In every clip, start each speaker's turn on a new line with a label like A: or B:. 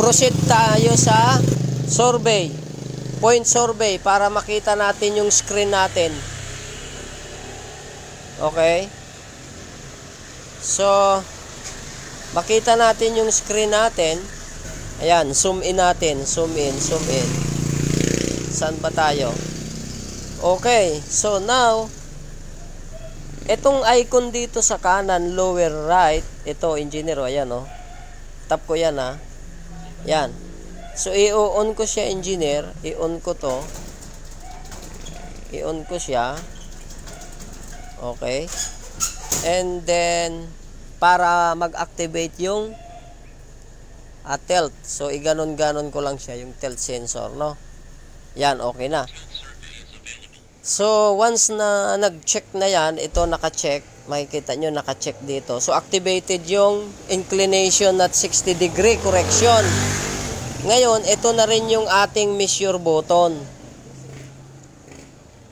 A: proceed tayo sa survey. Point survey para makita natin yung screen natin. Okay? So, makita natin yung screen natin. Ayan, zoom in natin. Zoom in, zoom in. Saan ba tayo? Okay, so now, itong icon dito sa kanan, lower right, ito, engineer, ayan o. Tap ko yan ha. Yan. So, i-on ko siya, engineer. I-on ko to. I-on ko siya. Okay. And then, para mag-activate yung tilt. So, i-ganon-ganon ko lang siya, yung tilt sensor, no? Yan, okay na. So, once na nag-check na yan, ito naka-check, makikita nyo naka-check dito. So, activated yung inclination at 60 degree correction. Ngayon, ito na rin yung ating measure button.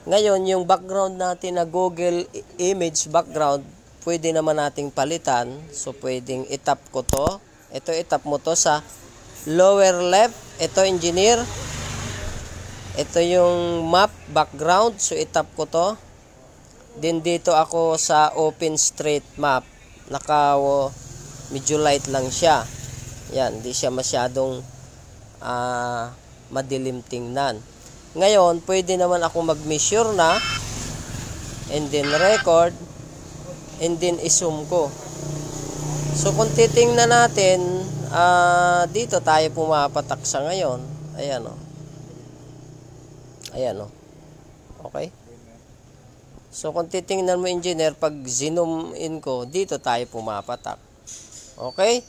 A: Ngayon, yung background natin na Google image background, pwede naman nating palitan. So, pwedeng itap ko to. Ito, itap mo to sa lower left. Ito, engineer. Ito yung map background, so itap ko to. Then dito ako sa open street map. Medyo light lang siya. Yan, hindi siya masyadong madilim tingnan. Ngayon, pwede naman ako mag-measure na and then record and then i-zoom ko. So kung titingnan natin, dito tayo pumapatak sa ngayon. Ayan o. Ayan o. Okay? So, kung titingnan mo, engineer, pag zoom in ko, dito tayo pumapatak. Okay?